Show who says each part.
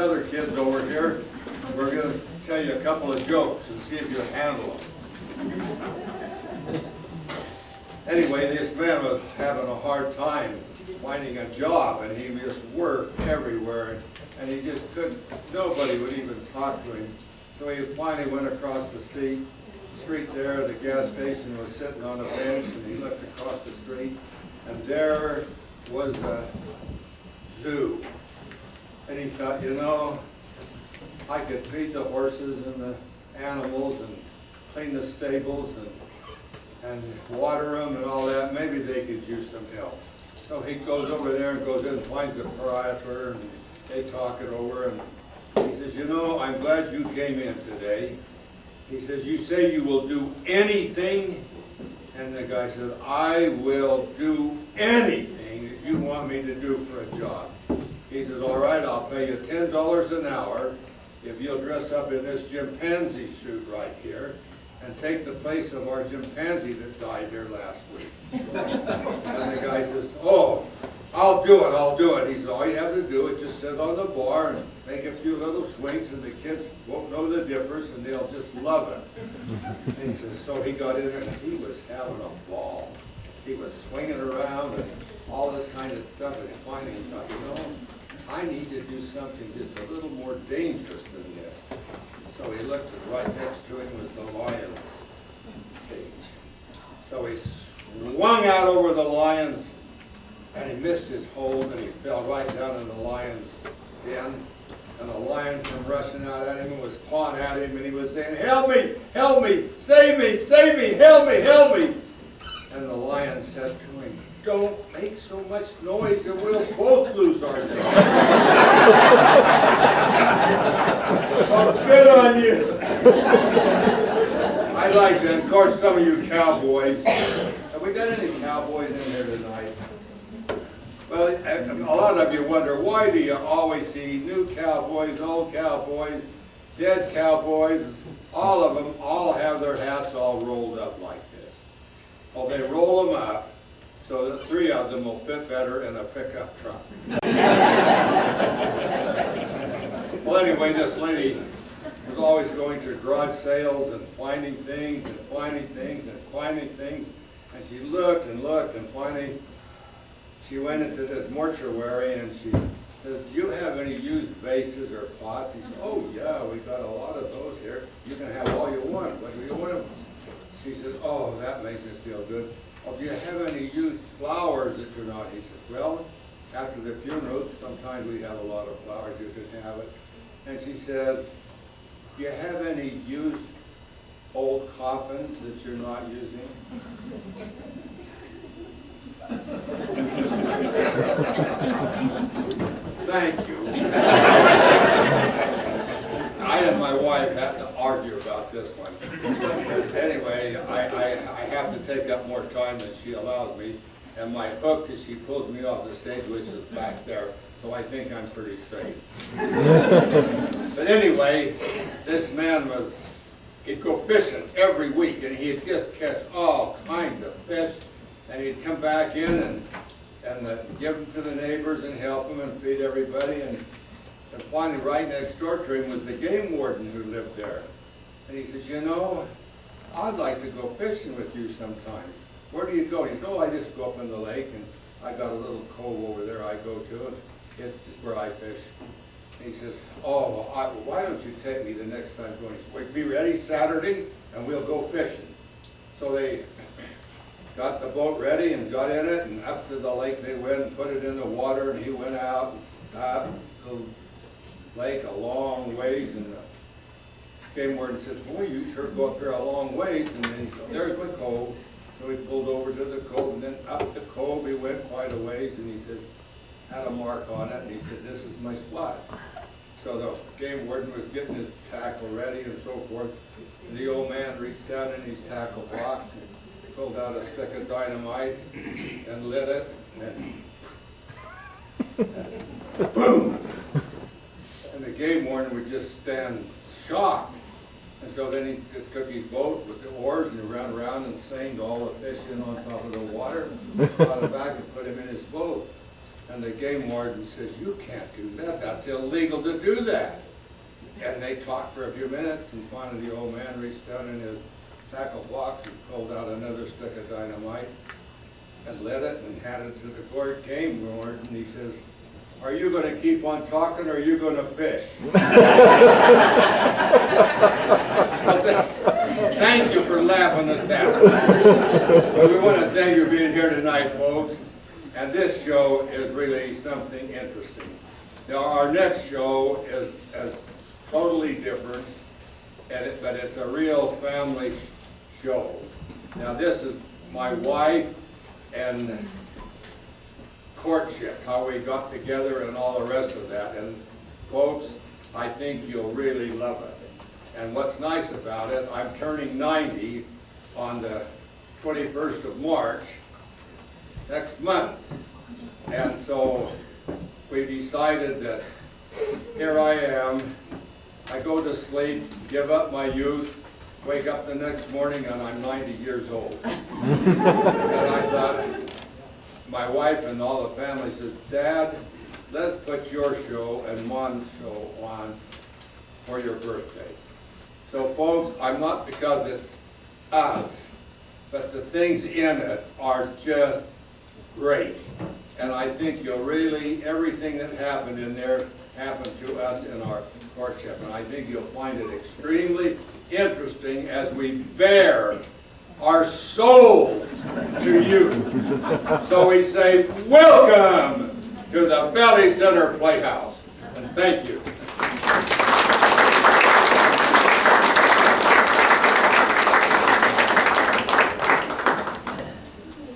Speaker 1: other kids over here. We're going to tell you a couple of jokes and see if you handle them. Anyway, this man was having a hard time finding a job, and he just worked everywhere, and he just couldn't, nobody would even talk to him. So he finally went across the street there. The gas station was sitting on a bench, and he looked across the street, and there was a zoo. And he thought, you know, I could feed the horses and the animals and clean the stables and water them and all that. Maybe they could use some help. So he goes over there and goes in and finds the proprietor, and they talk it over, and he says, you know, I'm glad you came in today. He says, you say you will do anything? And the guy says, I will do anything that you want me to do for a job. He says, all right, I'll pay you $10 an hour if you'll dress up in this chimpanzee suit right here and take the place of our chimpanzee that died here last week. And the guy says, oh, I'll do it. He says, all you have to do is just sit on the bar and make a few little swings, and the kids won't know the difference, and they'll just love it. And he says, so he got in there, and he was having a ball. He was swinging around and all this kind of stuff, and finally he thought, you know, I need to do something just a little more dangerous than this. So he looked, and right next to him was the lion's cage. So he swung out over the lions, and he missed his hold, and he fell right down in the lion's den. And the lion came rushing out at him and was pawing at him, and he was saying, help me, save me, help me. And the lion said to him, don't make so much noise, or we'll both lose our job. Oh, good on you. I like that. Of course, some of you cowboys. Have we got any cowboys in here tonight? Well, a lot of you wonder, why do you always see new cowboys, old cowboys, dead cowboys? All of them all have their hats all rolled up like this. Well, they roll them up so that 3 of them will fit better in a pickup truck. Well, anyway, this lady was always going to garage sales and finding things and finding things and finding things. And she looked and looked, and finally she went into this mortuary, and she says, do you have any used vases or pots? He said, oh yeah, we got a lot of those here. You can have all you want. What do you want? She said, oh, that makes me feel good. Oh, do you have any used flowers that you're not? He says, well, after the funerals, sometimes we have a lot of flowers. You can have it. And she says, do you have any used old coffins that you're not using? Thank you. I and my wife had to argue about this one. Anyway, I have to take up more time than she allows me, and my hook is she pulls me off the stage, which is back there, so I think I'm pretty safe. But anyway, this man he'd go fishing every week, and he'd just catch all kinds of fish, and he'd come back in and give them to the neighbors and help them and feed everybody. And finally, right next door to him was the game warden who lived there. And he says, you know, I'd like to go fishing with you sometime. Where do you go? He says, oh, I just go up in the lake, and I got a little cove over there I go to, and it's just where I fish. And he says, oh, well, why don't you take me the next time going? He says, wait, be ready Saturday, and we'll go fishing. So they got the boat ready and got in it, and up to the lake they went and put it in the water, and he went out the lake a long ways, and the game warden says, boy, you sure go up here a long ways. And then he said, there's my cove. So he pulled over to the cove, and then up the cove he went quite a ways, and he says, had a mark on it, and he said, this is my spot. So the game warden was getting his tackle ready and so forth, and the old man reached down in his tackle box and pulled out a stick of dynamite and lit it, and boom! And the game warden would just stand shocked. And so then he just took his boat with the oars, and he ran around and seined all the fish in on top of the water, brought it back and put him in his boat. And the game warden says, you can't do that. That's illegal to do that. And they talked for a few minutes, and finally the old man reached down in his tackle box and pulled out another stick of dynamite and lit it and handed it to the court game warden. He says, are you going to keep on talking, or are you going to fish? Thank you for laughing at that. But we want to thank you for being here tonight, folks. And this show is really something interesting. Now, our next show is totally different, but it's a real family show. Now, this is my wife and courtship, how we got together and all the rest of that. And folks, I think you'll really love it. And what's nice about it, I'm turning 90 on the 21st of March next month. And so we decided that here I am, I go to sleep, give up my youth, wake up the next morning and I'm 90 years old. And I thought, my wife and all the family said, Dad, let's put your show and Mom's show on for your birthday. So folks, I'm not because it's us, but the things in it are just great. And I think you'll really, everything that happened in there happened to us in our courtship. And I think you'll find it extremely interesting as we bare our souls to you. So we say, welcome to the Valley Center Playhouse. And thank you.